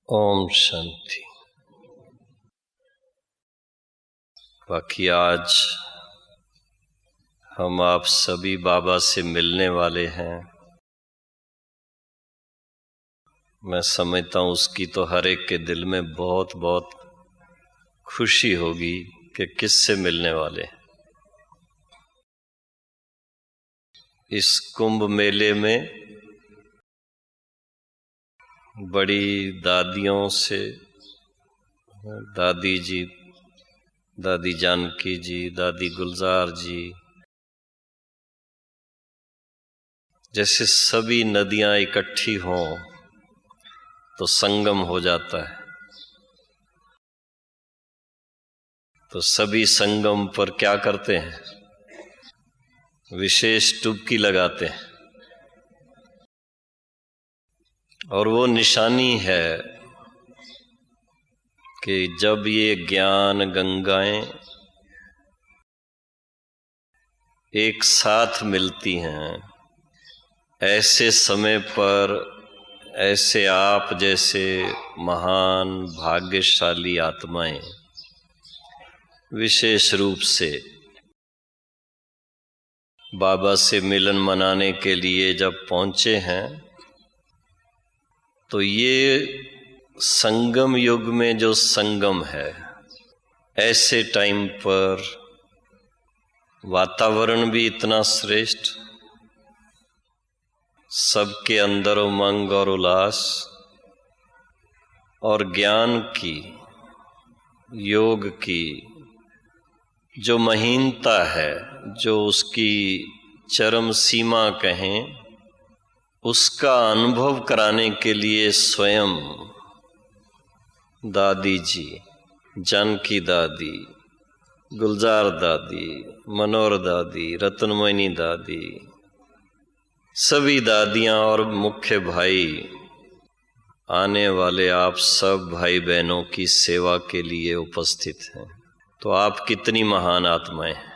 ओम शांति। बाकी आज हम आप सभी बाबा से मिलने वाले हैं। मैं समझता हूँ उसकी तो हर एक के दिल में बहुत बहुत खुशी होगी कि किससे मिलने वाले हैं। इस कुंभ मेले में बड़ी दादियों से, दादी जी, दादी जानकी जी, दादी गुलजार जी, जैसे सभी नदियां इकट्ठी हों तो संगम हो जाता है। तो सभी संगम पर क्या करते हैं? विशेष डुबकी लगाते हैं। और वो निशानी है कि जब ये ज्ञान गंगाएं एक साथ मिलती हैं, ऐसे समय पर ऐसे आप जैसे महान भाग्यशाली आत्माएं विशेष रूप से बाबा से मिलन मनाने के लिए जब पहुंचे हैं, तो ये संगम युग में जो संगम है, ऐसे टाइम पर वातावरण भी इतना श्रेष्ठ, सबके अंदर उमंग और उल्लास और ज्ञान की, योग की जो महीनता है, जो उसकी चरम सीमा कहें, उसका अनुभव कराने के लिए स्वयं दादी जी, जानकी दादी, गुलजार दादी, मनोहर दादी, रत्नमयी दादी, सभी दादियां और मुख्य भाई, आने वाले आप सब भाई बहनों की सेवा के लिए उपस्थित हैं। तो आप कितनी महान आत्माएं हैं,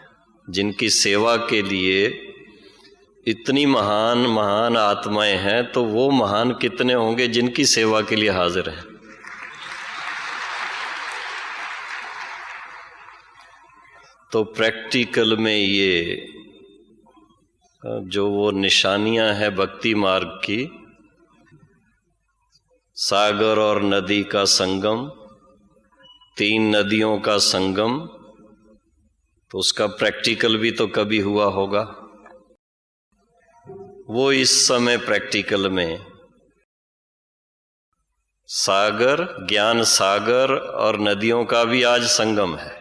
जिनकी सेवा के लिए इतनी महान महान आत्माएं हैं, तो वो महान कितने होंगे जिनकी सेवा के लिए हाजिर हैं। तो प्रैक्टिकल में ये जो वो निशानियां हैं भक्ति मार्ग की, सागर और नदी का संगम, 3 नदियों का संगम, तो उसका प्रैक्टिकल भी तो कभी हुआ होगा। वो इस समय प्रैक्टिकल में सागर, ज्ञान सागर और नदियों का भी आज संगम है,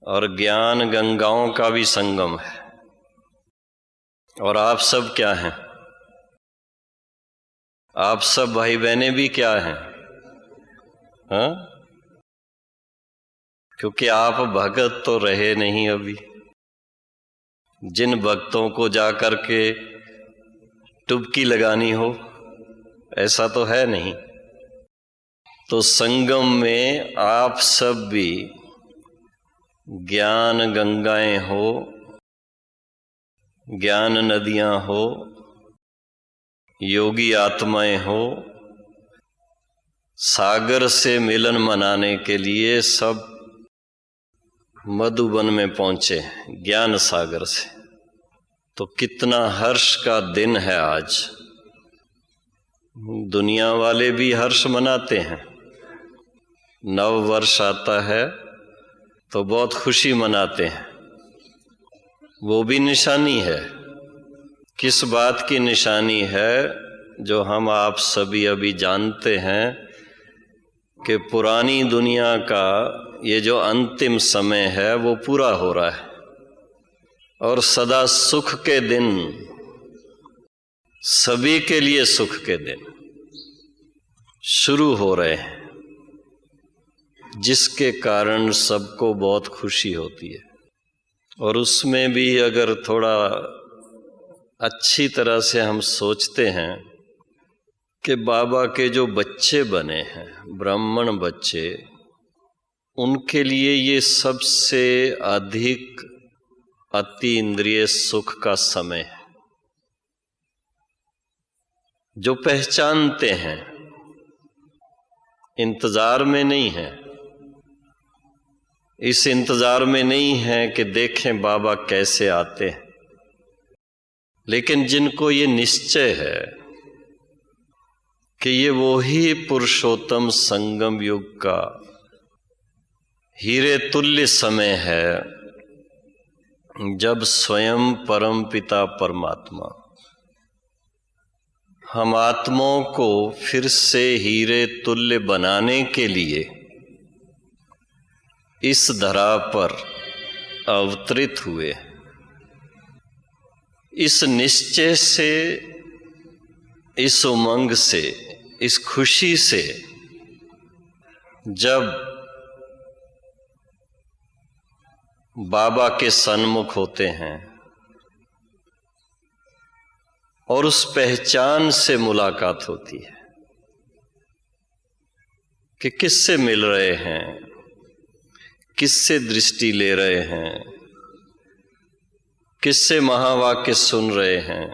और ज्ञान गंगाओं का भी संगम है। और आप सब क्या हैं? आप सब भाई बहनें भी क्या हैं? हाँ? क्योंकि आप भगत तो रहे नहीं अभी। जिन भक्तों को जाकर के डुबकी लगानी हो, ऐसा तो है नहीं। तो संगम में आप सब भी ज्ञान गंगाएं हो, ज्ञान नदियां हो, योगी आत्माएं हो, सागर से मिलन मनाने के लिए सब मधुबन में पहुंचे, ज्ञान सागर से। तो कितना हर्ष का दिन है आज। दुनिया वाले भी हर्ष मनाते हैं। नव वर्ष आता है तो बहुत खुशी मनाते हैं। वो भी निशानी है। किस बात की निशानी है? जो हम आप सभी अभी जानते हैं कि पुरानी दुनिया का ये जो अंतिम समय है वो पूरा हो रहा है, और सदा सुख के दिन, सभी के लिए सुख के दिन शुरू हो रहे हैं, जिसके कारण सबको बहुत खुशी होती है। और उसमें भी अगर थोड़ा अच्छी तरह से हम सोचते हैं कि बाबा के जो बच्चे बने हैं, ब्राह्मण बच्चे, उनके लिए ये सबसे अधिक अति इंद्रिय सुख का समय है। जो पहचानते हैं इंतजार में नहीं है, इस इंतजार में नहीं है कि देखें बाबा कैसे आते हैं, लेकिन जिनको ये निश्चय है कि ये वो ही पुरुषोत्तम संगम युग का हीरे तुल्य समय है, जब स्वयं परम पिता परमात्मा हम आत्माओं को फिर से हीरे तुल्य बनाने के लिए इस धरा पर अवतरित हुए। इस निश्चय से, इस उमंग से, इस खुशी से जब बाबा के सन्मुख होते हैं और उस पहचान से मुलाकात होती है कि किससे मिल रहे हैं, किससे दृष्टि ले रहे हैं, किससे महावाक्य सुन रहे हैं,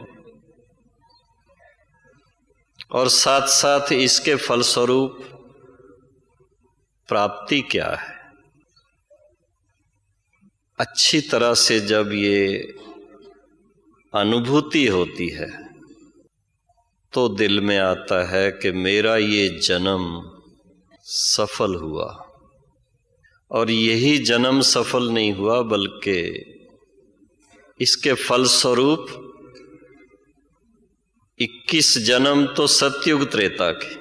और साथ साथ इसके फलस्वरूप प्राप्ति क्या है। अच्छी तरह से जब ये अनुभूति होती है तो दिल में आता है कि मेरा ये जन्म सफल हुआ, और यही जन्म सफल नहीं हुआ बल्कि इसके फलस्वरूप 21 जन्म तो सतयुग त्रेता के,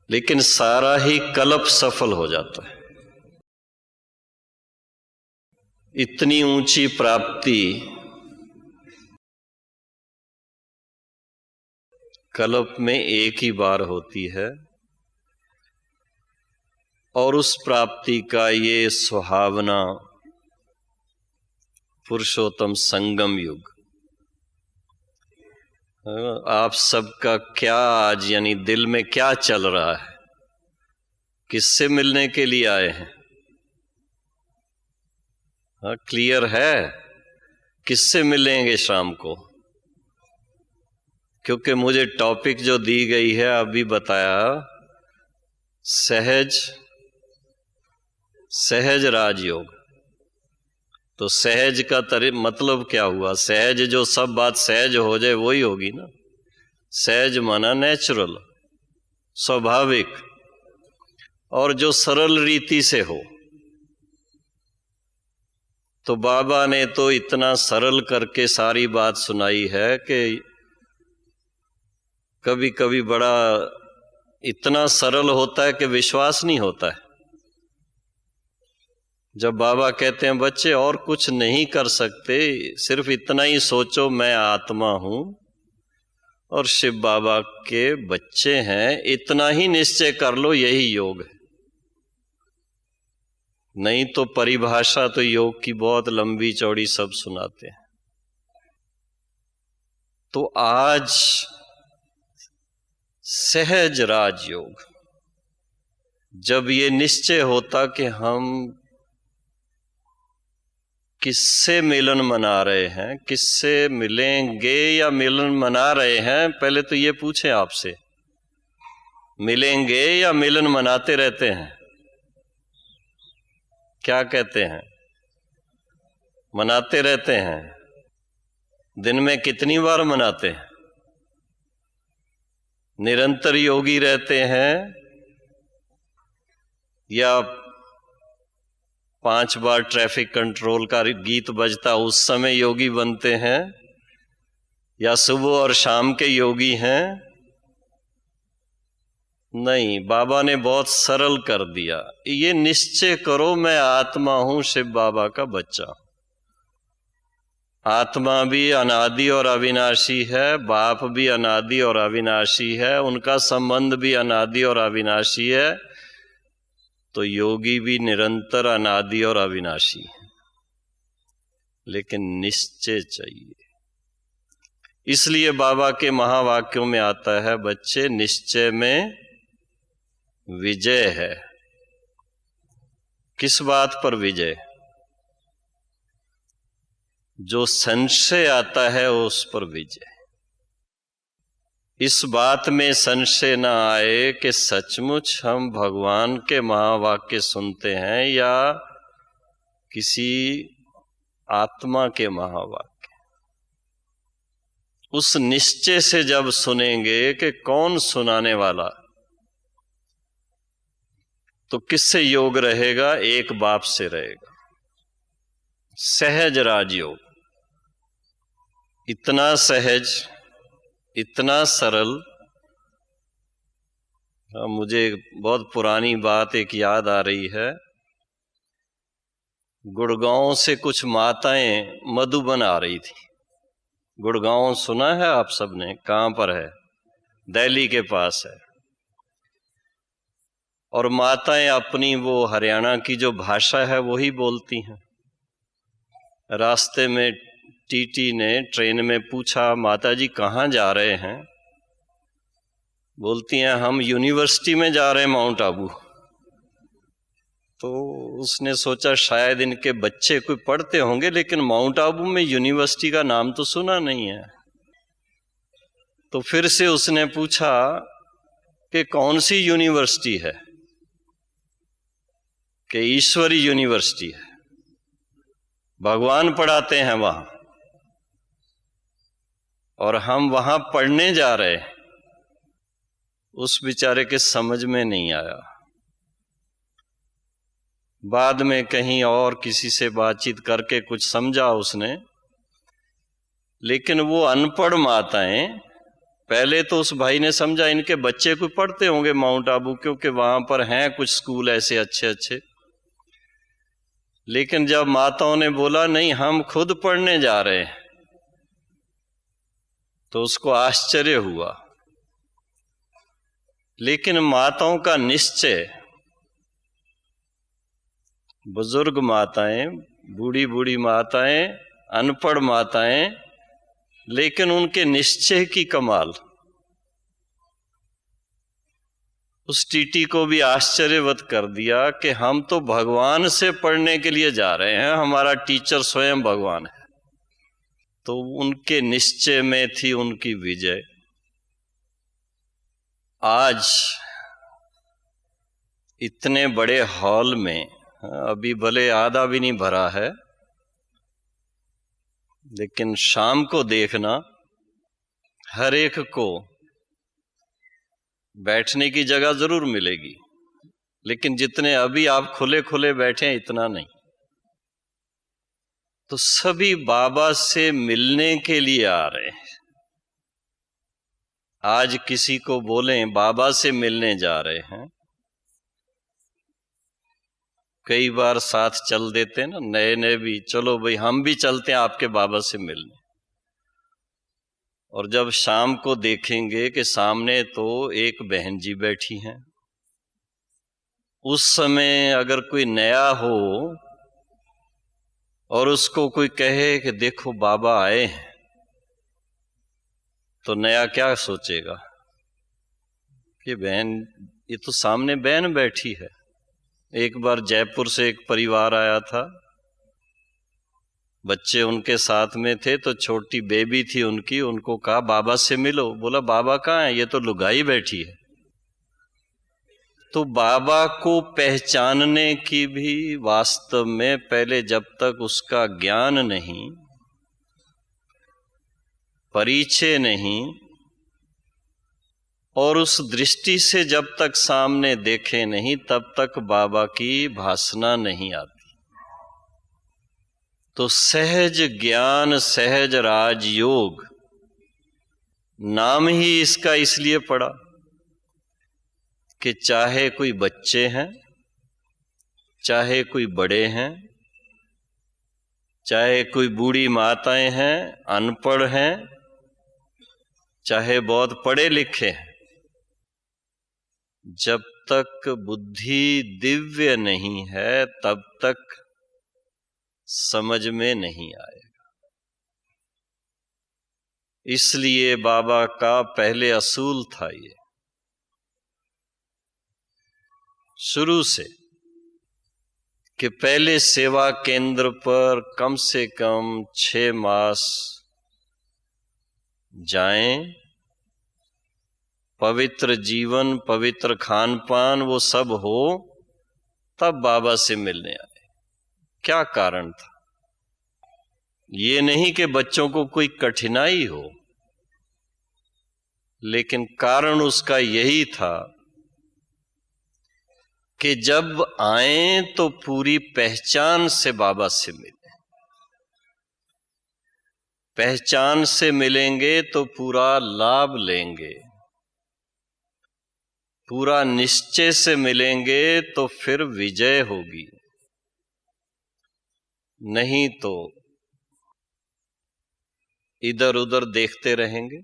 लेकिन सारा ही कल्प सफल हो जाता है। इतनी ऊंची प्राप्ति कल्प में एक ही बार होती है, और उस प्राप्ति का ये सुहावना पुरुषोत्तम संगम युग, आप सबका क्या आज यानी दिल में क्या चल रहा है, किससे मिलने के लिए आए हैं? हाँ, क्लियर है किससे मिलेंगे शाम को? क्योंकि मुझे टॉपिक जो दी गई है अभी बताया, सहज राजयोग। तो सहज का मतलब क्या हुआ? सहज जो सब बात सहज हो जाए वही होगी ना। सहज माना नेचुरल, स्वाभाविक, और जो सरल रीति से हो। तो बाबा ने तो इतना सरल करके सारी बात सुनाई है कि कभी कभी बड़ा इतना सरल होता है कि विश्वास नहीं होता है। जब बाबा कहते हैं बच्चे और कुछ नहीं कर सकते, सिर्फ इतना ही सोचो मैं आत्मा हूं और शिव बाबा के बच्चे हैं, इतना ही निश्चय कर लो, यही योग है। नहीं तो परिभाषा तो योग की बहुत लंबी चौड़ी सब सुनाते हैं। तो आज सहज राजयोग, जब ये निश्चय होता कि हम किससे मिलन मना रहे हैं, किससे मिलेंगे या मिलन मना रहे हैं, पहले तो ये पूछें आपसे, मिलेंगे या मिलन मनाते रहते हैं? क्या कहते हैं? मनाते रहते हैं। दिन में कितनी बार मनाते हैं? निरंतर योगी रहते हैं या 5 बार ट्रैफिक कंट्रोल का गीत बजता उस समय योगी बनते हैं, या सुबह और शाम के योगी हैं? नहीं, बाबा ने बहुत सरल कर दिया। ये निश्चय करो मैं आत्मा हूं, शिव बाबा का बच्चा। आत्मा भी अनादि और अविनाशी है, बाप भी अनादि और अविनाशी है, उनका संबंध भी अनादि और अविनाशी है, तो योगी भी निरंतर अनादि और अविनाशी है। लेकिन निश्चय चाहिए। इसलिए बाबा के महावाक्यों में आता है, बच्चे निश्चय में विजय है। किस बात पर विजय? जो संशय आता है उस पर विजय। इस बात में संशय न आए कि सचमुच हम भगवान के महावाक्य सुनते हैं या किसी आत्मा के महावाक्य। उस निश्चय से जब सुनेंगे कि कौन सुनाने वाला, तो किससे योग रहेगा? एक बाप से रहेगा, सहज राजयोग। इतना सहज, इतना सरल। मुझे बहुत पुरानी बात एक याद आ रही है। गुड़गांव से कुछ माताएं मधुबन आ रही थी। गुड़गांव सुना है आप सबने? कहाँ पर है? दिल्ली के पास है। और माताएं अपनी वो हरियाणा की जो भाषा है वही बोलती हैं। रास्ते में टीटी ने ट्रेन में पूछा, माता जी कहाँ जा रहे हैं? बोलती हैं हम यूनिवर्सिटी में जा रहे हैं, माउंट आबू। तो उसने सोचा शायद इनके बच्चे कोई पढ़ते होंगे, लेकिन माउंट आबू में यूनिवर्सिटी का नाम तो सुना नहीं है। तो फिर से उसने पूछा कि कौन सी यूनिवर्सिटी है? कि ईश्वरी यूनिवर्सिटी है, भगवान पढ़ाते हैं वहां, और हम वहां पढ़ने जा रहे हैं। उस बेचारे के समझ में नहीं आया। बाद में कहीं और किसी से बातचीत करके कुछ समझा उसने। लेकिन वो अनपढ़ माताएं, पहले तो उस भाई ने समझा इनके बच्चे कोई पढ़ते होंगे माउंट आबू, क्योंकि वहां पर हैं कुछ स्कूल ऐसे अच्छे अच्छे। लेकिन जब माताओं ने बोला नहीं हम खुद पढ़ने जा रहे हैं, तो उसको आश्चर्य हुआ। लेकिन माताओं का निश्चय, बुजुर्ग माताएं, बूढ़ी बूढ़ी माताएं, अनपढ़ माताएं, लेकिन उनके निश्चय की कमाल उस टीटी को भी आश्चर्यवत कर दिया कि हम तो भगवान से पढ़ने के लिए जा रहे हैं, हमारा टीचर स्वयं भगवान है। तो उनके निश्चय में थी उनकी विजय। आज इतने बड़े हॉल में, अभी भले आधा भी नहीं भरा है, लेकिन शाम को देखना हर एक को बैठने की जगह जरूर मिलेगी, लेकिन जितने अभी आप खुले खुले बैठे हैं इतना नहीं। तो सभी बाबा से मिलने के लिए आ रहे हैं। आज किसी को बोलें बाबा से मिलने जा रहे हैं, कई बार साथ चल देते हैं ना, नए नए भी, चलो भाई हम भी चलते हैं आपके बाबा से मिलने। और जब शाम को देखेंगे कि सामने तो एक बहन जी बैठी हैं, उस समय अगर कोई नया हो और उसको कोई कहे कि देखो बाबा आए हैं, तो नया क्या सोचेगा कि बहन, ये तो सामने बहन बैठी है। एक बार जयपुर से एक परिवार आया था, बच्चे उनके साथ में थे, तो छोटी बेबी थी उनकी, उनको कहा बाबा से मिलो। बोला बाबा कहाँ है? ये तो लुगाई बैठी है। तो बाबा को पहचानने की भी वास्तव में पहले जब तक उसका ज्ञान नहीं, परिचय नहीं, और उस दृष्टि से जब तक सामने देखे नहीं, तब तक बाबा की भासना नहीं आती। तो सहज ज्ञान, सहज राजयोग नाम ही इसका इसलिए पड़ा कि चाहे कोई बच्चे हैं, चाहे कोई बड़े हैं, चाहे कोई बूढ़ी माताएं हैं, अनपढ़ हैं, चाहे बहुत पढ़े लिखे हैं, जब तक बुद्धि दिव्य नहीं है तब तक समझ में नहीं आएगा। इसलिए बाबा का पहले असूल था ये, शुरू से, कि पहले सेवा केंद्र पर कम से कम 6 मास जाएं, पवित्र जीवन, पवित्र खान पान, वो सब हो तब बाबा से मिलने आए। क्या कारण था? ये नहीं कि बच्चों को कोई कठिनाई हो, लेकिन कारण उसका यही था कि जब आए तो पूरी पहचान से बाबा से मिले। पहचान से मिलेंगे तो पूरा लाभ लेंगे, पूरा निश्चय से मिलेंगे तो फिर विजय होगी, नहीं तो इधर उधर देखते रहेंगे।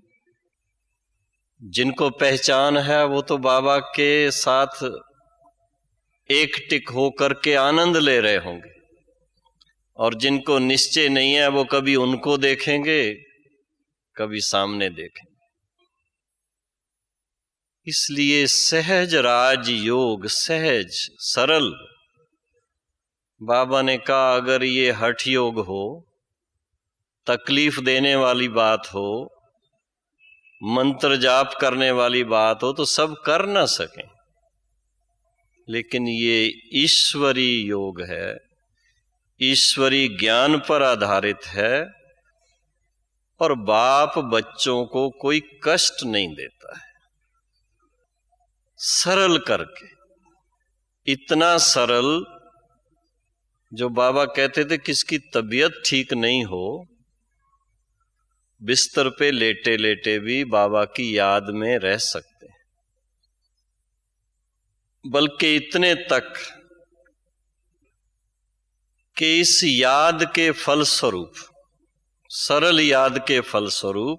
जिनको पहचान है वो तो बाबा के साथ एक टिक होकर के आनंद ले रहे होंगे, और जिनको निश्चय नहीं है वो कभी उनको देखेंगे, कभी सामने देखेंगे। इसलिए सहज राज योग, सहज सरल, बाबा ने कहा अगर ये हठ योग हो, तकलीफ देने वाली बात हो, मंत्र जाप करने वाली बात हो, तो सब कर ना सकें। लेकिन ये ईश्वरी योग है, ईश्वरी ज्ञान पर आधारित है, और बाप बच्चों को कोई कष्ट नहीं देता है। सरल करके, इतना सरल जो बाबा कहते थे किसकी तबीयत ठीक नहीं हो, बिस्तर पे लेटे लेटे भी बाबा की याद में रह सकते हैं। बल्कि इतने तक कि इस याद के फलस्वरूप, सरल याद के फलस्वरूप,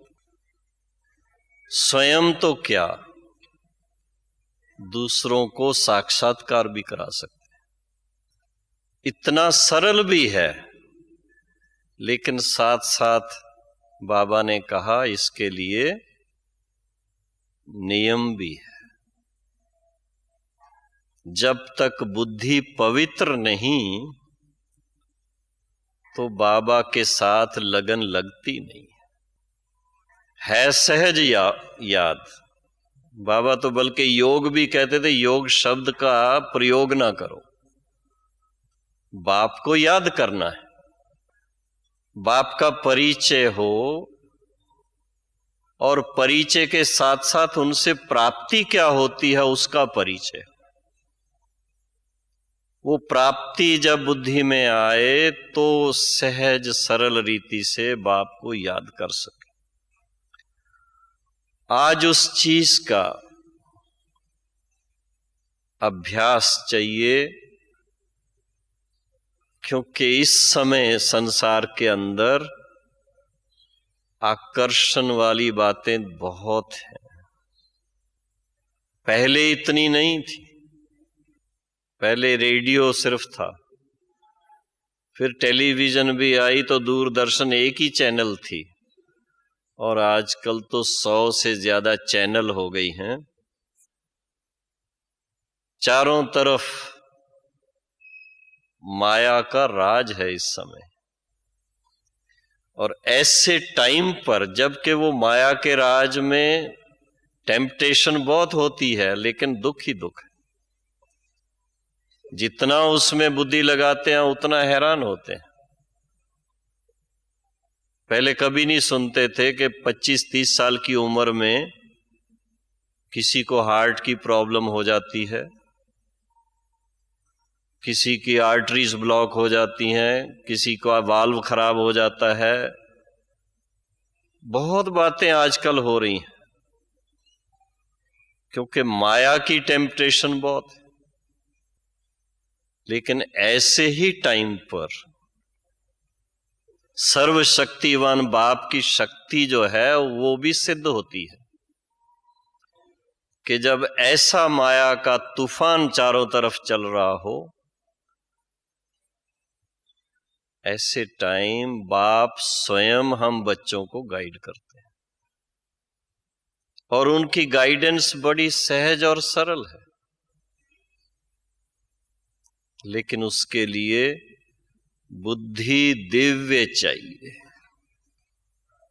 स्वयं तो क्या दूसरों को साक्षात्कार भी करा सकते हैं। इतना सरल भी है, लेकिन साथ साथ बाबा ने कहा इसके लिए नियम भी है। जब तक बुद्धि पवित्र नहीं तो बाबा के साथ लगन लगती नहीं है। सहज याद, बाबा तो बल्कि योग भी कहते थे, योग शब्द का प्रयोग ना करो, बाप को याद करना है, बाप का परिचय हो, और परिचय के साथ साथ उनसे प्राप्ति क्या होती है उसका परिचय। वो प्राप्ति जब बुद्धि में आए तो सहज सरल रीति से बाप को याद कर सके। आज उस चीज का अभ्यास चाहिए, क्योंकि इस समय संसार के अंदर आकर्षण वाली बातें बहुत हैं। पहले इतनी नहीं थी, पहले रेडियो सिर्फ था, फिर टेलीविजन भी आई तो दूरदर्शन एक ही चैनल थी, और आजकल तो 100 से ज्यादा चैनल हो गई हैं। चारों तरफ माया का राज है इस समय, और ऐसे टाइम पर जबकि वो माया के राज में टेम्पटेशन बहुत होती है, लेकिन दुख ही दुख है। जितना उसमें बुद्धि लगाते हैं उतना हैरान होते हैं। पहले कभी नहीं सुनते थे कि 25-30 साल की उम्र में किसी को हार्ट की प्रॉब्लम हो जाती है, किसी की आर्टरीज ब्लॉक हो जाती हैं, किसी का वाल्व खराब हो जाता है। बहुत बातें आजकल हो रही हैं, क्योंकि माया की टेम्पटेशन बहुत है। लेकिन ऐसे ही टाइम पर सर्वशक्तिवान बाप की शक्ति जो है वो भी सिद्ध होती है कि जब ऐसा माया का तूफान चारों तरफ चल रहा हो, ऐसे टाइम बाप स्वयं हम बच्चों को गाइड करते हैं, और उनकी गाइडेंस बड़ी सहज और सरल है। लेकिन उसके लिए बुद्धि दिव्य चाहिए।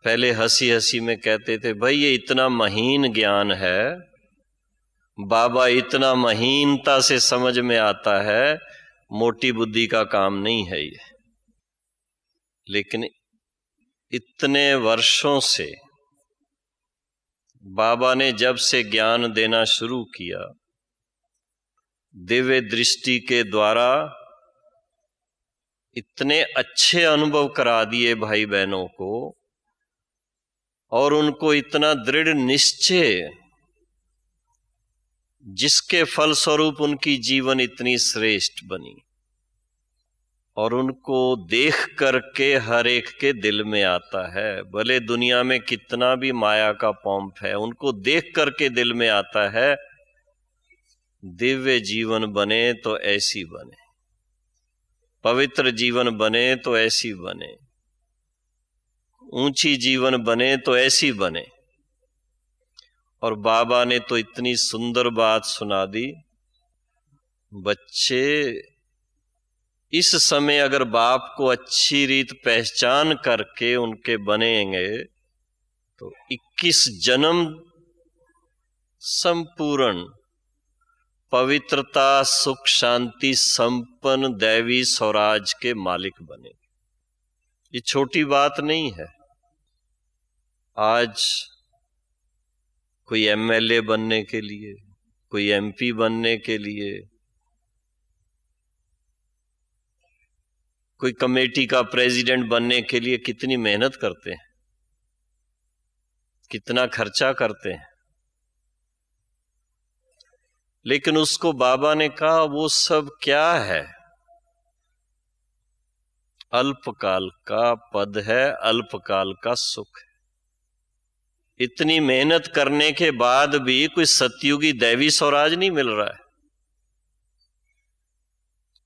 पहले हंसी हंसी में कहते थे भाई ये इतना महीन ज्ञान है, बाबा इतना महीनता से समझ में आता है, मोटी बुद्धि का काम नहीं है ये। लेकिन इतने वर्षों से बाबा ने जब से ज्ञान देना शुरू किया, दिव्य दृष्टि के द्वारा इतने अच्छे अनुभव करा दिए भाई बहनों को, और उनको इतना दृढ़ निश्चय, जिसके फलस्वरूप उनकी जीवन इतनी श्रेष्ठ बनी। और उनको देख करके हर एक के दिल में आता है, भले दुनिया में कितना भी माया का पॉम्प है, उनको देख करके दिल में आता है, दिव्य जीवन बने तो ऐसी बने, पवित्र जीवन बने तो ऐसी बने, ऊंची जीवन बने तो ऐसी बने। और बाबा ने तो इतनी सुंदर बात सुना दी, बच्चे इस समय अगर बाप को अच्छी रीत पहचान करके उनके बनेंगे तो 21 जन्म संपूर्ण पवित्रता, सुख, शांति, संपन्न दैवी स्वराज के मालिक बने। ये छोटी बात नहीं है। आज कोई एमएलए बनने के लिए, कोई एमपी बनने के लिए, कोई कमेटी का प्रेसिडेंट बनने के लिए कितनी मेहनत करते हैं, कितना खर्चा करते हैं। लेकिन उसको बाबा ने कहा वो सब क्या है, अल्पकाल का पद है, अल्पकाल का सुख है। इतनी मेहनत करने के बाद भी कोई सतयुगी दैवी स्वराज नहीं मिल रहा है,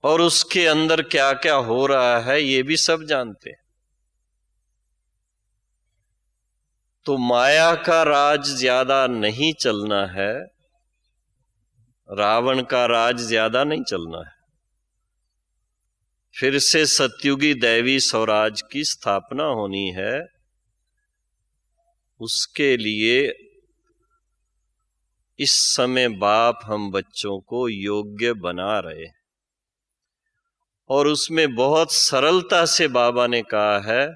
और उसके अंदर क्या क्या हो रहा है ये भी सब जानते हैं। तो माया का राज ज्यादा नहीं चलना है, रावण का राज ज्यादा नहीं चलना है। फिर से सतयुगी दैवी स्वराज की स्थापना होनी है। उसके लिए इस समय बाप हम बच्चों को योग्य बना रहे हैं, और उसमें बहुत सरलता से बाबा ने कहा है,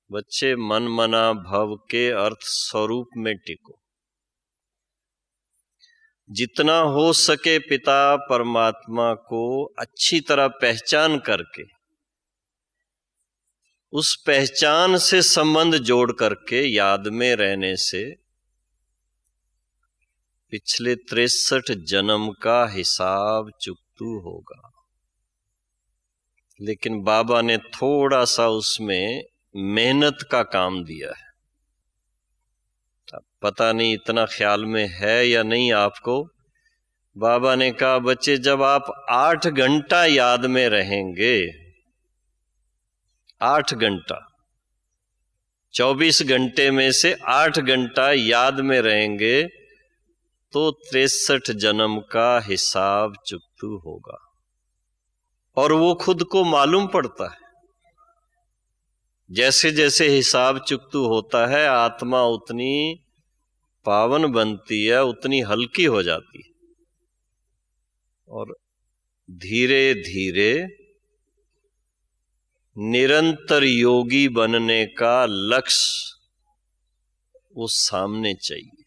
बच्चे मन मना भव के अर्थ स्वरूप में टिको। जितना हो सके पिता परमात्मा को अच्छी तरह पहचान करके, उस पहचान से संबंध जोड़ करके याद में रहने से पिछले 63 जन्म का हिसाब चुकतू होगा। लेकिन बाबा ने थोड़ा सा उसमें मेहनत का काम दिया है। पता नहीं इतना ख्याल में है या नहीं आपको। बाबा ने कहा बच्चे जब आप 8 घंटा याद में रहेंगे, 8 घंटा, 24 घंटे में से 8 घंटा याद में रहेंगे तो 63 जन्म का हिसाब चुकतू होगा। और वो खुद को मालूम पड़ता है। जैसे जैसे हिसाब चुकतू होता है, आत्मा उतनी पावन बनती है, उतनी हल्की हो जाती है, और धीरे धीरे निरंतर योगी बनने का लक्ष्य वो सामने चाहिए।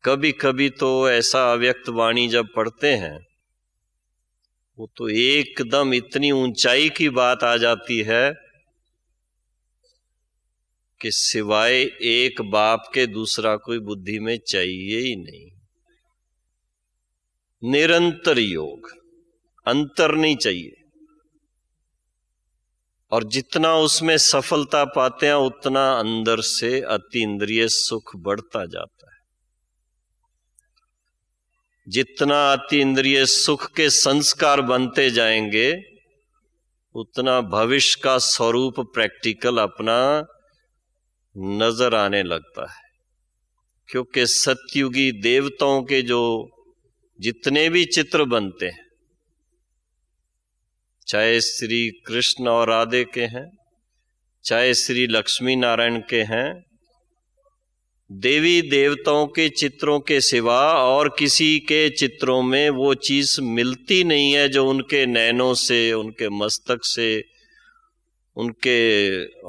कभी कभी तो ऐसा अव्यक्त वाणी जब पढ़ते हैं, वो तो एकदम इतनी ऊंचाई की बात आ जाती है कि सिवाय एक बाप के दूसरा कोई बुद्धि में चाहिए ही नहीं। निरंतर योग, अंतर नहीं चाहिए। और जितना उसमें सफलता पाते हैं उतना अंदर से अतीन्द्रिय सुख बढ़ता जाता है। जितना अतीन्द्रिय सुख के संस्कार बनते जाएंगे उतना भविष्य का स्वरूप प्रैक्टिकल अपना नजर आने लगता है। क्योंकि सतयुगी देवताओं के जो जितने भी चित्र बनते हैं, चाहे श्री कृष्ण और राधे के हैं, चाहे श्री लक्ष्मी नारायण के हैं, देवी देवताओं के चित्रों के सिवा और किसी के चित्रों में वो चीज मिलती नहीं है जो उनके नैनों से, उनके मस्तक से, उनके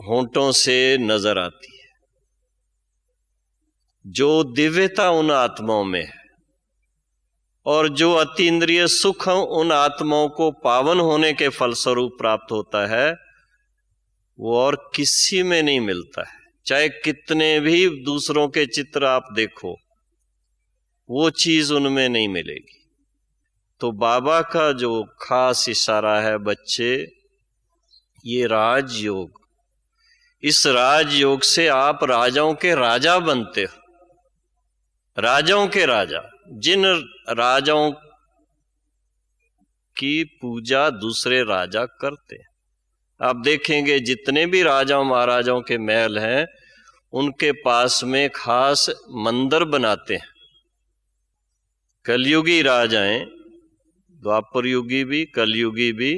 होंठों से नजर आती है। जो दिव्यता उन आत्माओं में है और जो अतीन्द्रिय सुख उन आत्माओं को पावन होने के फलस्वरूप प्राप्त होता है, वो और किसी में नहीं मिलता है। चाहे कितने भी दूसरों के चित्र आप देखो, वो चीज उनमें नहीं मिलेगी। तो बाबा का जो खास इशारा है, बच्चे, ये राजयोग, इस राजयोग से आप राजाओं के राजा बनते हो, राजाओं के राजा। जिन राजाओं की पूजा दूसरे राजा करते हैं, आप देखेंगे जितने भी राजाओं महाराजाओं के महल हैं, उनके पास में खास मंदिर बनाते हैं। कलयुगी राजाएं, द्वापर युगी भी, कलयुगी भी,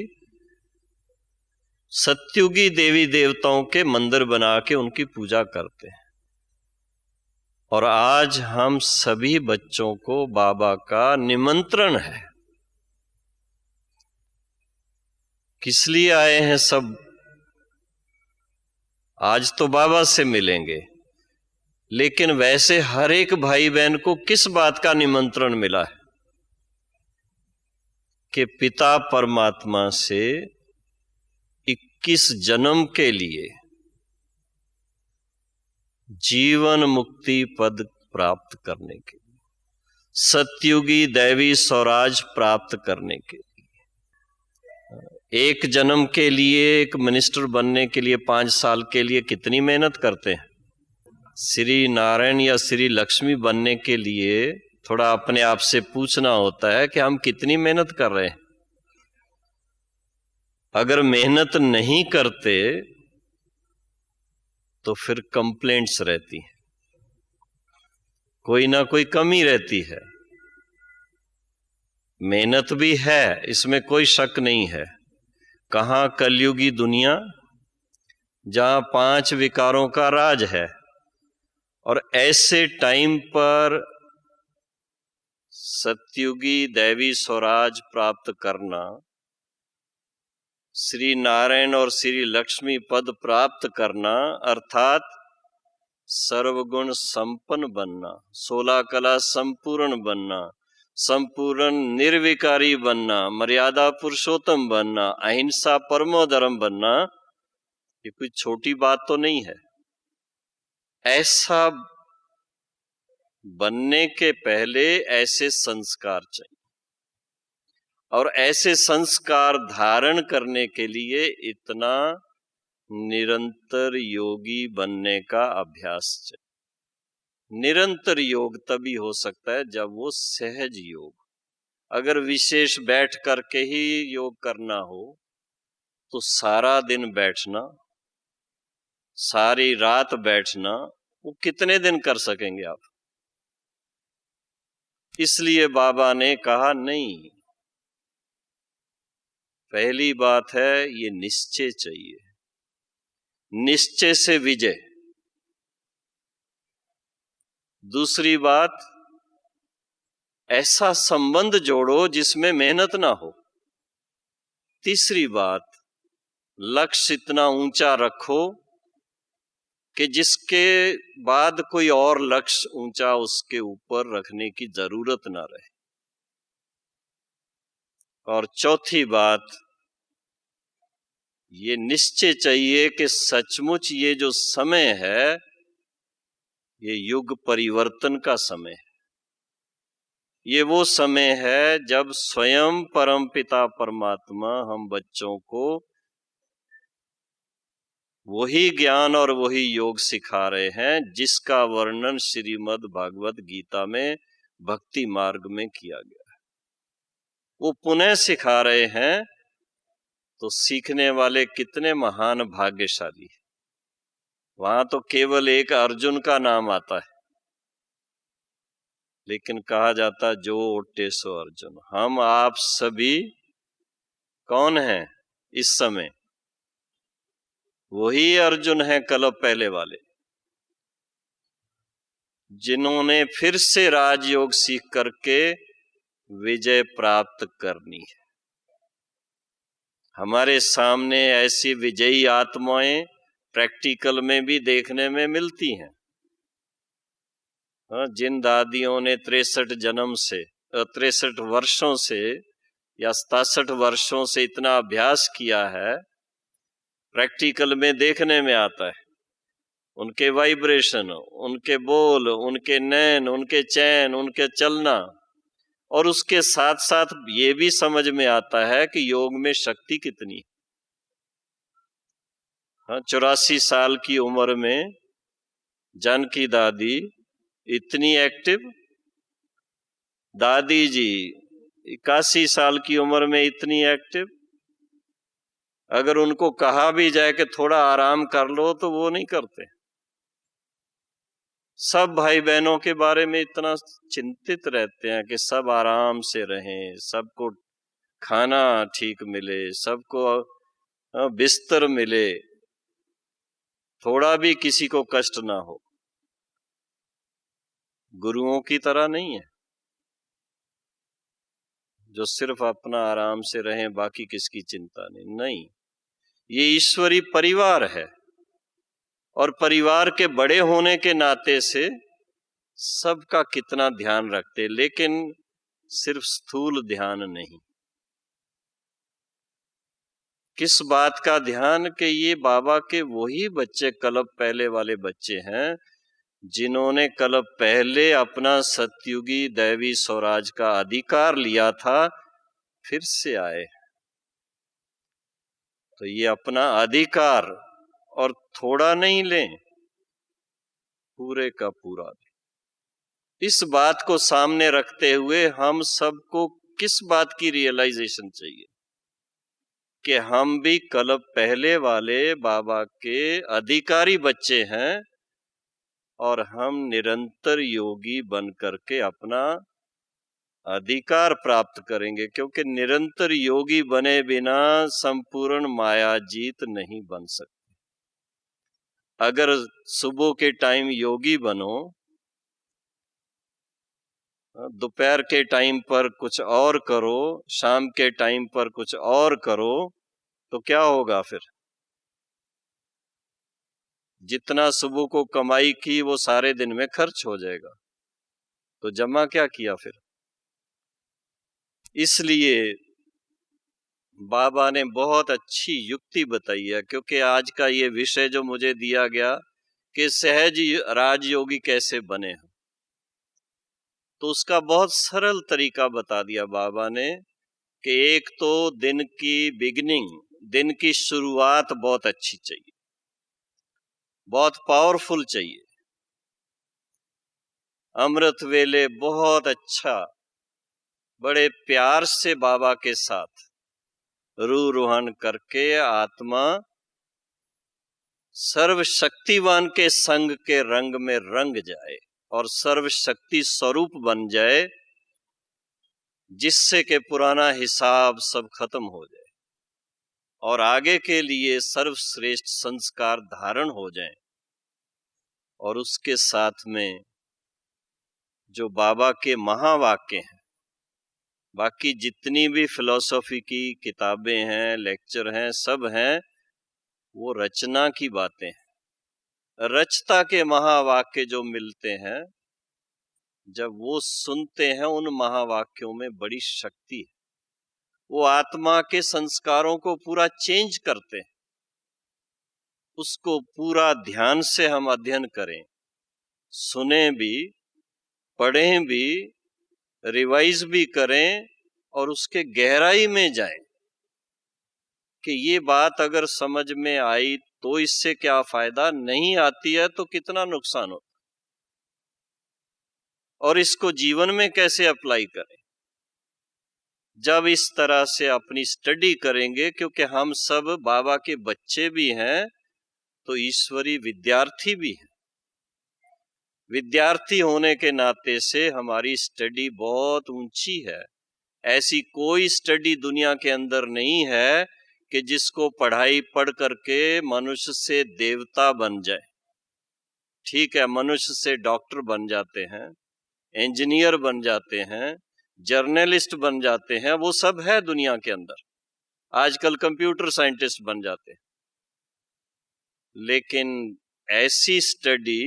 सत्युगी देवी देवताओं के मंदिर बना के उनकी पूजा करते हैं। और आज हम सभी बच्चों को बाबा का निमंत्रण है। किस लिए आए हैं सब? आज तो बाबा से मिलेंगे, लेकिन वैसे हर एक भाई बहन को किस बात का निमंत्रण मिला है कि पिता परमात्मा से 21 जन्म के लिए जीवन मुक्ति पद प्राप्त करने के लिए, सतयुगी दैवी स्वराज प्राप्त करने के लिए। एक जन्म के लिए, एक मिनिस्टर बनने के लिए 5 साल के लिए कितनी मेहनत करते हैं। श्री नारायण या श्री लक्ष्मी बनने के लिए थोड़ा अपने आप से पूछना होता है कि हम कितनी मेहनत कर रहे हैं। अगर मेहनत नहीं करते तो फिर कंप्लेंट्स रहती हैं, कोई ना कोई कमी रहती है। मेहनत भी है, इसमें कोई शक नहीं है। कहाँ कलयुगी दुनिया, जहां 5 विकारों का राज है, और ऐसे टाइम पर सतयुगी दैवी स्वराज प्राप्त करना, श्री नारायण और श्री लक्ष्मी पद प्राप्त करना, अर्थात सर्वगुण संपन्न बनना, 16 कला संपूर्ण बनना, संपूर्ण निर्विकारी बनना, मर्यादा पुरुषोत्तम बनना, अहिंसा परमो धर्म बनना, ये कोई छोटी बात तो नहीं है। ऐसा बनने के पहले ऐसे संस्कार चाहिए, और ऐसे संस्कार धारण करने के लिए इतना निरंतर योगी बनने का अभ्यास चाहिए। निरंतर योग तभी हो सकता है जब वो सहज योग। अगर विशेष बैठ करके ही योग करना हो तो सारा दिन बैठना, सारी रात बैठना, वो कितने दिन कर सकेंगे आप? इसलिए बाबा ने कहा नहीं, पहली बात है ये निश्चय चाहिए, निश्चय से विजय। दूसरी बात, ऐसा संबंध जोड़ो जिसमें मेहनत ना हो। तीसरी बात, लक्ष्य इतना ऊंचा रखो कि जिसके बाद कोई और लक्ष्य ऊंचा उसके ऊपर रखने की जरूरत ना रहे। और चौथी बात, ये निश्चय चाहिए कि सचमुच ये जो समय है, ये युग परिवर्तन का समय है। ये वो समय है जब स्वयं परमपिता परमात्मा हम बच्चों को वही ज्ञान और वही योग सिखा रहे हैं जिसका वर्णन श्रीमद् भागवत गीता में भक्ति मार्ग में किया गया है। वो पुनः सिखा रहे हैं, तो सीखने वाले कितने महान भाग्यशाली हैं। वहां तो केवल एक अर्जुन का नाम आता है, लेकिन कहा जाता जो ओटे सो अर्जुन। हम आप सभी कौन हैं इस समय? वही अर्जुन हैं कल पहले वाले। जिन्होंने फिर से राजयोग सीख करके विजय प्राप्त करनी है। हमारे सामने ऐसी विजयी आत्माएं प्रैक्टिकल में भी देखने में मिलती हैं। जिन दादियों ने 63 वर्षों से या 67 वर्षों से इतना अभ्यास किया है, प्रैक्टिकल में देखने में आता है। उनके वाइब्रेशन, उनके बोल, उनके नैन, उनके चैन, उनके चलना, और उसके साथ साथ ये भी समझ में आता है कि योग में शक्ति कितनी है। 84 साल की उम्र में जानकी दादी इतनी एक्टिव, दादी जी 81 साल की उम्र में इतनी एक्टिव। अगर उनको कहा भी जाए कि थोड़ा आराम कर लो तो वो नहीं करते। सब भाई बहनों के बारे में इतना चिंतित रहते हैं कि सब आराम से रहें, सबको खाना ठीक मिले, सबको बिस्तर मिले, थोड़ा भी किसी को कष्ट ना हो। गुरुओं की तरह नहीं है जो सिर्फ अपना आराम से रहें, बाकी किसकी चिंता नहीं। ये ईश्वरी परिवार है, और परिवार के बड़े होने के नाते से सबका कितना ध्यान रखते, लेकिन सिर्फ स्थूल ध्यान नहीं। किस बात का ध्यान कि ये बाबा के वही बच्चे, कल्प पहले वाले बच्चे हैं, जिन्होंने कल्प पहले अपना सतयुगी दैवी स्वराज का अधिकार लिया था, फिर से आए। तो ये अपना अधिकार और थोड़ा नहीं लें, पूरे का पूरा लें। इस बात को सामने रखते हुए हम सबको किस बात की रियलाइजेशन चाहिए कि हम भी कल्प पहले वाले बाबा के अधिकारी बच्चे हैं, और हम निरंतर योगी बन करके अपना अधिकार प्राप्त करेंगे, क्योंकि निरंतर योगी बने बिना संपूर्ण माया जीत नहीं बन सकते। अगर सुबह के टाइम योगी बनो, दोपहर के टाइम पर कुछ और करो, शाम के टाइम पर कुछ और करो, तो क्या होगा फिर? जितना सुबह को कमाई की वो सारे दिन में खर्च हो जाएगा, तो जमा क्या किया फिर? इसलिए बाबा ने बहुत अच्छी युक्ति बताई है, क्योंकि आज का ये विषय जो मुझे दिया गया कि सहज राजयोगी कैसे बने हैं, तो उसका बहुत सरल तरीका बता दिया बाबा ने कि एक तो दिन की बिगिनिंग, दिन की शुरुआत बहुत अच्छी चाहिए, बहुत पावरफुल चाहिए। अमृत वेले बहुत अच्छा, बड़े प्यार से बाबा के साथ रूह रोहन करके आत्मा सर्वशक्तिवान के संग के रंग में रंग जाए और सर्वशक्ति स्वरूप बन जाए, जिससे कि पुराना हिसाब सब खत्म हो जाए और आगे के लिए सर्वश्रेष्ठ संस्कार धारण हो जाएं। और उसके साथ में जो बाबा के महावाक्य हैं, बाकी जितनी भी फिलॉसफी की किताबें हैं, लेक्चर हैं, सब हैं, वो रचना की बातें हैं। रचता के महावाक्य जो मिलते हैं, जब वो सुनते हैं, उन महावाक्यों में बड़ी शक्ति है। वो आत्मा के संस्कारों को पूरा चेंज करते हैं। उसको पूरा ध्यान से हम अध्ययन करें, सुने भी, पढ़ें भी, रिवाइज भी करें और उसके गहराई में जाएं कि ये बात अगर समझ में आई तो इससे क्या फायदा, नहीं आती है तो कितना नुकसान होता, और इसको जीवन में कैसे अप्लाई करें। जब इस तरह से अपनी स्टडी करेंगे, क्योंकि हम सब बाबा के बच्चे भी हैं तो ईश्वरी विद्यार्थी भी हैं। विद्यार्थी होने के नाते से हमारी स्टडी बहुत ऊंची है। ऐसी कोई स्टडी दुनिया के अंदर नहीं है कि जिसको पढ़ाई पढ़ करके मनुष्य से देवता बन जाए। ठीक है, मनुष्य से डॉक्टर बन जाते हैं, इंजीनियर बन जाते हैं, जर्नलिस्ट बन जाते हैं, वो सब है दुनिया के अंदर। आजकल कंप्यूटर साइंटिस्ट बन जाते हैं। लेकिन ऐसी स्टडी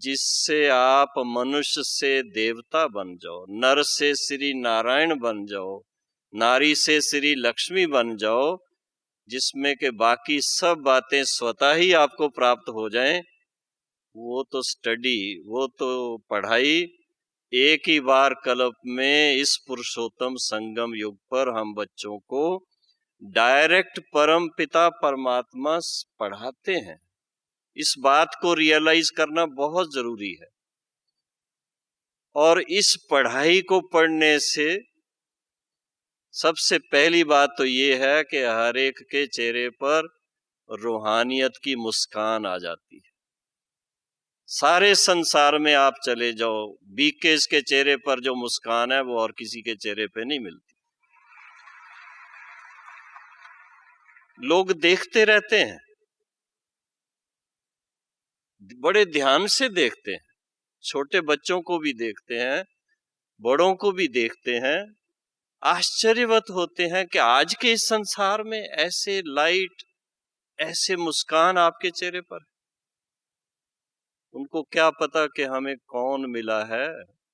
जिससे आप मनुष्य से देवता बन जाओ, नर से श्री नारायण बन जाओ, नारी से श्री लक्ष्मी बन जाओ, जिसमें के बाकी सब बातें स्वतः ही आपको प्राप्त हो जाएं, वो तो स्टडी, वो तो पढ़ाई एक ही बार कल्प में इस पुरुषोत्तम संगम युग पर हम बच्चों को डायरेक्ट परम पिता परमात्मा पढ़ाते हैं। इस बात को रियलाइज करना बहुत जरूरी है। और इस पढ़ाई को पढ़ने से सबसे पहली बात तो ये है कि हर एक के चेहरे पर रूहानियत की मुस्कान आ जाती है। सारे संसार में आप चले जाओ, बीकेस के चेहरे पर जो मुस्कान है वो और किसी के चेहरे पे नहीं मिलती। लोग देखते रहते हैं, बड़े ध्यान से देखते हैं, छोटे बच्चों को भी देखते हैं, बड़ों को भी देखते हैं, आश्चर्यवत होते हैं कि आज के इस संसार में ऐसे लाइट, ऐसे मुस्कान आपके चेहरे पर। उनको क्या पता कि हमें कौन मिला है,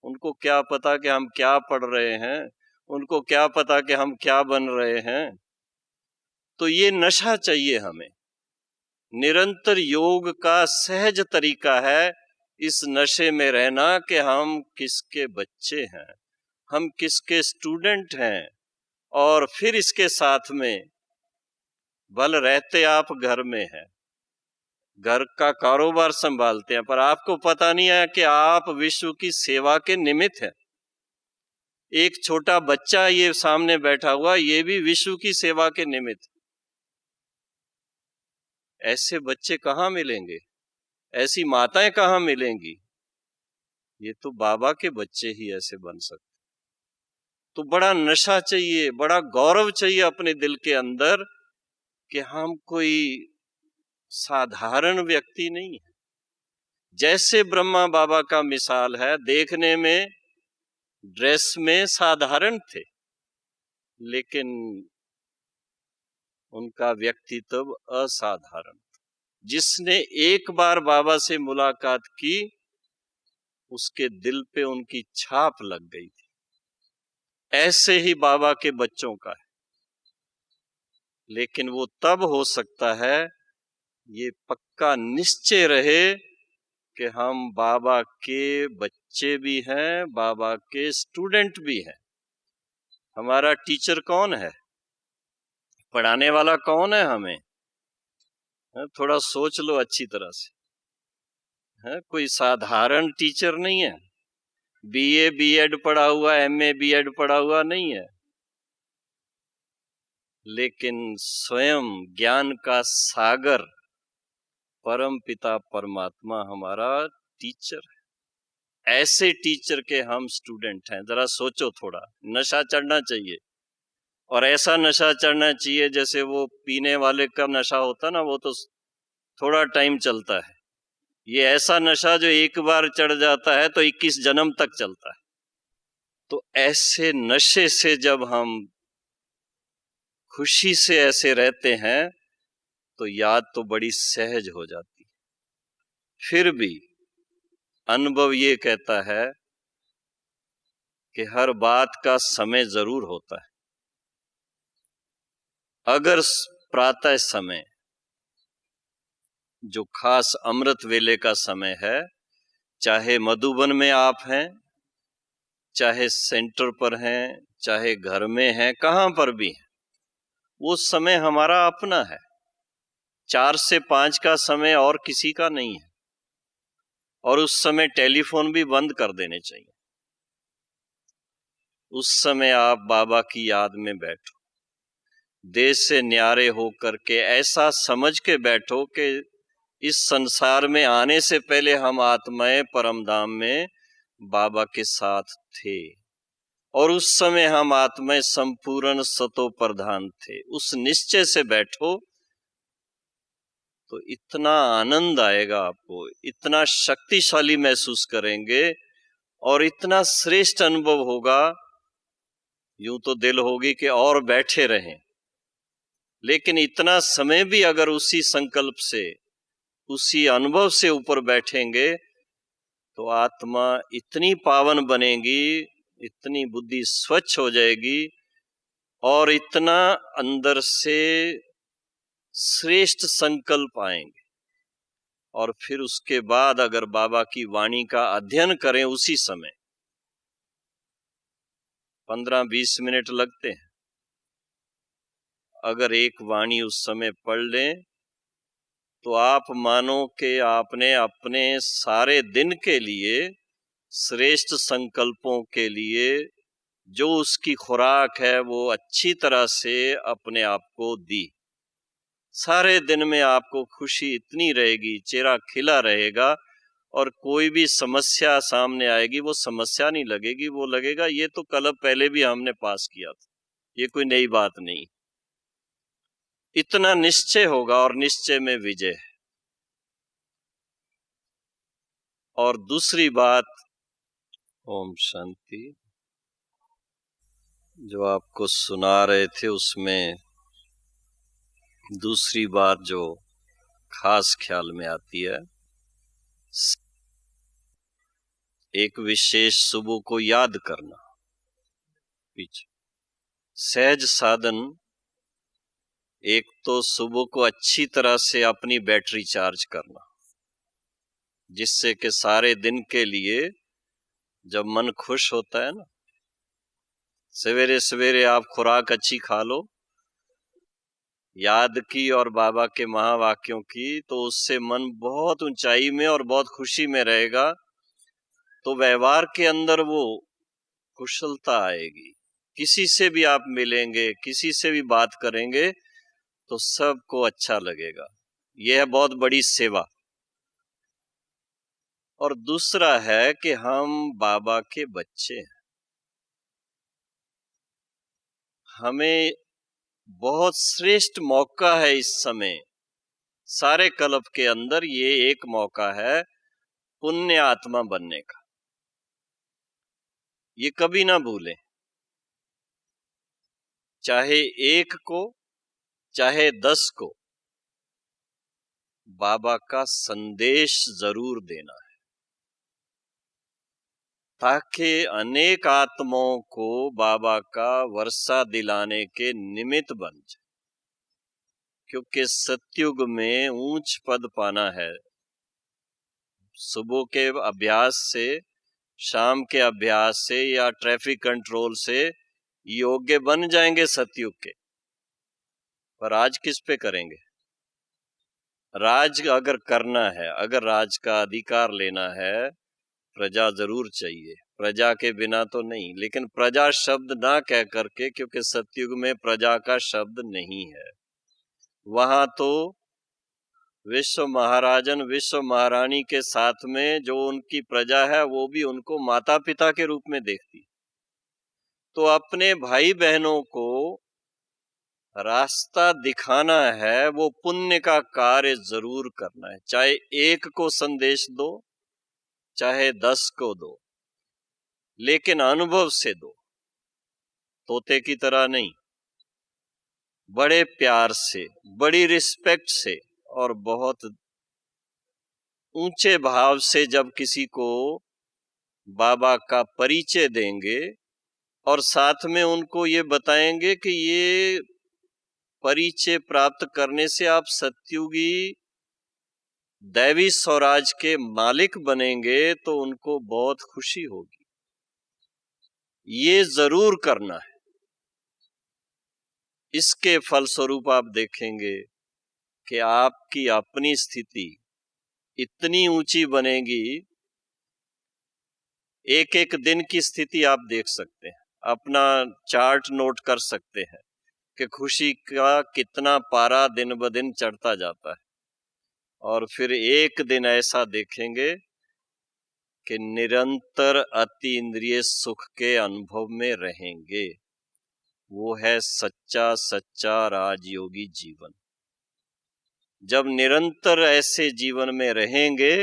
उनको क्या पता कि हम क्या पढ़ रहे हैं, उनको क्या पता कि हम क्या बन रहे हैं। तो ये नशा चाहिए हमें। निरंतर योग का सहज तरीका है इस नशे में रहना कि हम किसके बच्चे हैं, हम किसके स्टूडेंट हैं। और फिर इसके साथ में भले रहते आप घर में हैं, घर का कारोबार संभालते हैं, पर आपको पता नहीं है कि आप विश्व की सेवा के निमित्त हैं। एक छोटा बच्चा ये सामने बैठा हुआ, ये भी विश्व की सेवा के निमित्त। ऐसे बच्चे कहाँ मिलेंगे, ऐसी माताएं कहाँ मिलेंगी? ये तो बाबा के बच्चे ही ऐसे बन सकते। तो बड़ा नशा चाहिए, बड़ा गौरव चाहिए अपने दिल के अंदर कि हम कोई साधारण व्यक्ति नहीं है। जैसे ब्रह्मा बाबा का मिसाल है, देखने में ड्रेस में साधारण थे, लेकिन उनका व्यक्तित्व असाधारण। जिसने एक बार बाबा से मुलाकात की, उसके दिल पे उनकी छाप लग गई थी। ऐसे ही बाबा के बच्चों का है। लेकिन वो तब हो सकता है, ये पक्का निश्चय रहे कि हम बाबा के बच्चे भी हैं, बाबा के स्टूडेंट भी हैं। हमारा टीचर कौन है, पढ़ाने वाला कौन है हमें? थोड़ा सोच लो अच्छी तरह से। कोई साधारण टीचर नहीं है, बीए बीएड पढ़ा हुआ, एमए बीएड पढ़ा हुआ नहीं है, लेकिन स्वयं ज्ञान का सागर परम पिता परमात्मा हमारा टीचर है। ऐसे टीचर के हम स्टूडेंट हैं। जरा सोचो, थोड़ा नशा चढ़ना चाहिए। और ऐसा नशा चढ़ना चाहिए जैसे वो पीने वाले का नशा होता ना, वो तो थोड़ा टाइम चलता है। ये ऐसा नशा जो एक बार चढ़ जाता है तो 21 जन्म तक चलता है। तो ऐसे नशे से जब हम खुशी से ऐसे रहते हैं तो याद तो बड़ी सहज हो जाती। फिर भी अनुभव ये कहता है कि हर बात का समय जरूर होता है। अगर प्रातः समय जो खास अमृत वेले का समय है, चाहे मधुबन में आप हैं, चाहे सेंटर पर हैं, चाहे घर में हैं, कहां पर भी हैं, वो समय हमारा अपना है। 4 से 5 का समय और किसी का नहीं है। और उस समय टेलीफोन भी बंद कर देने चाहिए। उस समय आप बाबा की याद में बैठो, देश से न्यारे होकर के ऐसा समझ के बैठो कि इस संसार में आने से पहले हम आत्माएं परमधाम में बाबा के साथ थे, और उस समय हम आत्माएं संपूर्ण सतो प्रधान थे। उस निश्चय से बैठो तो इतना आनंद आएगा आपको, इतना शक्तिशाली महसूस करेंगे और इतना श्रेष्ठ अनुभव होगा। यूं तो दिल होगी कि और बैठे रहें, लेकिन इतना समय भी अगर उसी संकल्प से, उसी अनुभव से ऊपर बैठेंगे तो आत्मा इतनी पावन बनेगी, इतनी बुद्धि स्वच्छ हो जाएगी और इतना अंदर से श्रेष्ठ संकल्प आएंगे। और फिर उसके बाद अगर बाबा की वाणी का अध्ययन करें उसी समय, 15-20 मिनट लगते हैं, अगर एक वाणी उस समय पढ़ लें तो आप मानो कि आपने अपने सारे दिन के लिए, श्रेष्ठ संकल्पों के लिए जो उसकी खुराक है वो अच्छी तरह से अपने आप को दी। सारे दिन में आपको खुशी इतनी रहेगी, चेहरा खिला रहेगा और कोई भी समस्या सामने आएगी वो समस्या नहीं लगेगी, वो लगेगा ये तो कल पहले भी हमने पास किया था, ये कोई नई बात नहीं। इतना निश्चय होगा और निश्चय में विजय है। और दूसरी बात, ओम शांति, जो आपको सुना रहे थे उसमें दूसरी बात जो खास ख्याल में आती है, एक विशेष सुबह को याद करना। पीछे सहज साधन, एक तो सुबह को अच्छी तरह से अपनी बैटरी चार्ज करना, जिससे कि सारे दिन के लिए जब मन खुश होता है ना, सवेरे सवेरे आप खुराक अच्छी खा लो, याद की और बाबा के महावाक्यों की, तो उससे मन बहुत ऊंचाई में और बहुत खुशी में रहेगा। तो व्यवहार के अंदर वो कुशलता आएगी। किसी से भी आप मिलेंगे, किसी से भी बात करेंगे तो सबको अच्छा लगेगा। यह है बहुत बड़ी सेवा। और दूसरा है कि हम बाबा के बच्चे हैं, हमें बहुत श्रेष्ठ मौका है इस समय, सारे कल्प के अंदर ये एक मौका है पुण्य आत्मा बनने का। ये कभी ना भूलें, चाहे एक को चाहे 10 को बाबा का संदेश जरूर देना है, ताकि अनेक आत्माओं को बाबा का वर्षा दिलाने के निमित्त बन जाए। क्योंकि सतयुग में ऊंच पद पाना है, सुबह के अभ्यास से, शाम के अभ्यास से या ट्रैफिक कंट्रोल से योग्य बन जाएंगे सतयुग के। पर राज किस पे करेंगे? राज अगर करना है, अगर राज का अधिकार लेना है, प्रजा जरूर चाहिए, प्रजा के बिना तो नहीं। लेकिन प्रजा शब्द ना कह करके, क्योंकि सतयुग में प्रजा का शब्द नहीं है, वहां तो विश्व महाराजन विश्व महारानी के साथ में जो उनकी प्रजा है वो भी उनको माता पिता के रूप में देखती। तो अपने भाई बहनों को रास्ता दिखाना है, वो पुण्य का कार्य जरूर करना है। चाहे एक को संदेश दो, चाहे 10 को दो, लेकिन अनुभव से दो, तोते की तरह नहीं, बड़े प्यार से, बड़ी रिस्पेक्ट से और बहुत ऊंचे भाव से जब किसी को बाबा का परिचय देंगे और साथ में उनको ये बताएंगे कि ये परिचय प्राप्त करने से आप सतयुगी दैवी स्वराज के मालिक बनेंगे, तो उनको बहुत खुशी होगी। ये जरूर करना है। इसके फलस्वरूप आप देखेंगे कि आपकी अपनी स्थिति इतनी ऊंची बनेगी। एक एक दिन की स्थिति आप देख सकते हैं, अपना चार्ट नोट कर सकते हैं कि खुशी का कितना पारा दिन ब दिन चढ़ता जाता है। और फिर एक दिन ऐसा देखेंगे कि निरंतर अति इंद्रिय सुख के अनुभव में रहेंगे। वो है सच्चा सच्चा राजयोगी जीवन। जब निरंतर ऐसे जीवन में रहेंगे,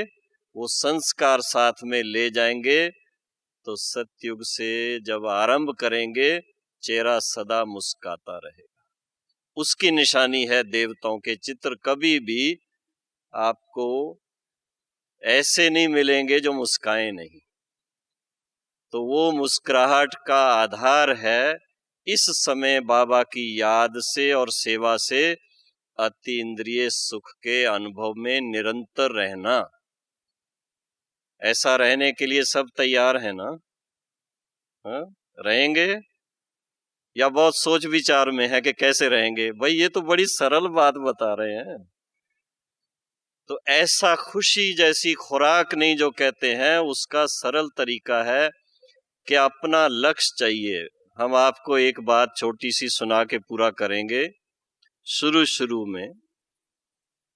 वो संस्कार साथ में ले जाएंगे, तो सतयुग से जब आरंभ करेंगे, चेहरा सदा मुस्काता रहेगा। उसकी निशानी है देवताओं के चित्र। कभी भी आपको ऐसे नहीं मिलेंगे जो मुस्काएं नहीं। तो वो मुस्कुराहट का आधार है इस समय बाबा की याद से और सेवा से अति इंद्रिय सुख के अनुभव में निरंतर रहना। ऐसा रहने के लिए सब तैयार है ना? हाँ? रहेंगे या बहुत सोच विचार में है कि कैसे रहेंगे? भाई ये तो बड़ी सरल बात बता रहे हैं। तो ऐसा खुशी जैसी खुराक नहीं जो कहते हैं, उसका सरल तरीका है कि अपना लक्ष्य चाहिए। हम आपको एक बात छोटी सी सुना के पूरा करेंगे। शुरू में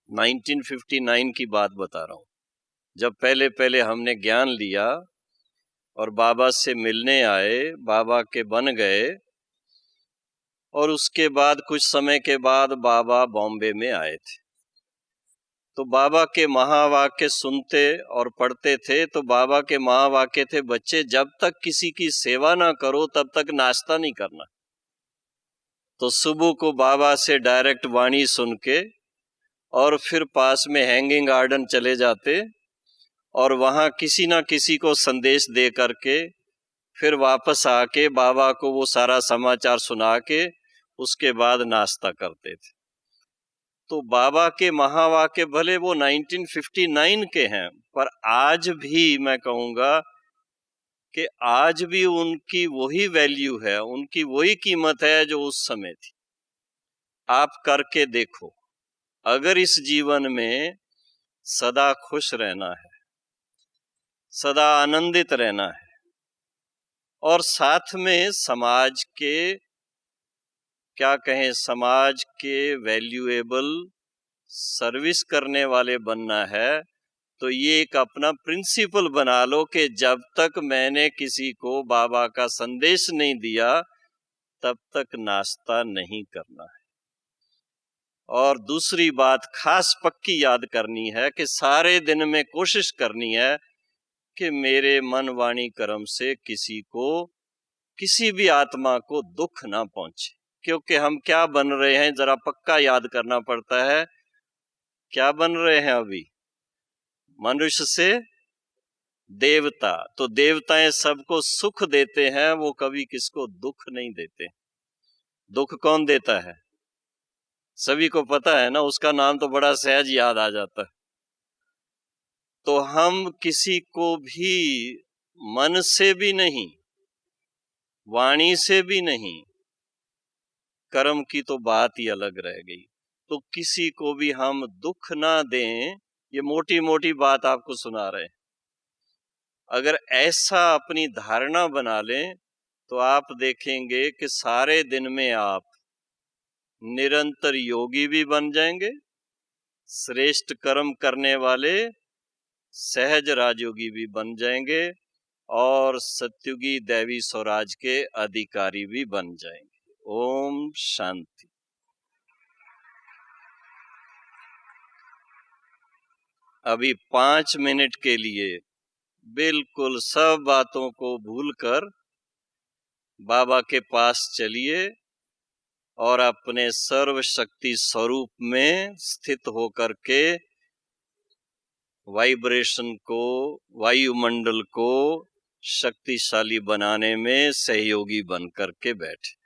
1959 की बात बता रहा हूं, जब पहले हमने ज्ञान लिया और बाबा से मिलने आए, बाबा के बन गए, और उसके बाद कुछ समय के बाद बाबा बॉम्बे में आए थे। तो बाबा के महावाक्य सुनते और पढ़ते थे। तो बाबा के महावाक्य थे, बच्चे जब तक किसी की सेवा ना करो तब तक नाश्ता नहीं करना। तो सुबह को बाबा से डायरेक्ट वाणी सुन के और फिर पास में हैंगिंग गार्डन चले जाते और वहां किसी ना किसी को संदेश दे करके फिर वापस आके बाबा को वो सारा समाचार सुना के उसके बाद नाश्ता करते थे। तो बाबा के महावाक्य भले वो 1959 के हैं, पर आज भी मैं कहूंगा कि आज भी उनकी वही वैल्यू है, उनकी वही कीमत है जो उस समय थी। आप करके देखो। अगर इस जीवन में सदा खुश रहना है, सदा आनंदित रहना है, और साथ में समाज के क्या कहें, समाज के वैल्यूएबल सर्विस करने वाले बनना है, तो ये एक अपना प्रिंसिपल बना लो कि जब तक मैंने किसी को बाबा का संदेश नहीं दिया तब तक नाश्ता नहीं करना है। और दूसरी बात खास पक्की याद करनी है कि सारे दिन में कोशिश करनी है कि मेरे मन वाणी कर्म से किसी को, किसी भी आत्मा को दुख ना पहुंचे। क्योंकि हम क्या बन रहे हैं जरा पक्का याद करना पड़ता है। क्या बन रहे हैं अभी? मनुष्य से देवता। तो देवताएं सबको सुख देते हैं, वो कभी किसको दुख नहीं देते। दुख कौन देता है? सभी को पता है ना, उसका नाम तो बड़ा सहज याद आ जाता है। तो हम किसी को भी मन से भी नहीं, वाणी से भी नहीं, कर्म की तो बात ही अलग रह गई, तो किसी को भी हम दुख ना दें। ये मोटी मोटी बात आपको सुना रहे हैं। अगर ऐसा अपनी धारणा बना लें तो आप देखेंगे कि सारे दिन में आप निरंतर योगी भी बन जाएंगे, श्रेष्ठ कर्म करने वाले सहज राजयोगी भी बन जाएंगे, और सत्युगी दैवी स्वराज के अधिकारी भी बन जाएंगे। ओम शांति। अभी 5 मिनट के लिए बिल्कुल सब बातों को भूलकर बाबा के पास चलिए और अपने सर्वशक्ति स्वरूप में स्थित होकर के वाइब्रेशन को, वायुमंडल को शक्तिशाली बनाने में सहयोगी बनकर के बैठे।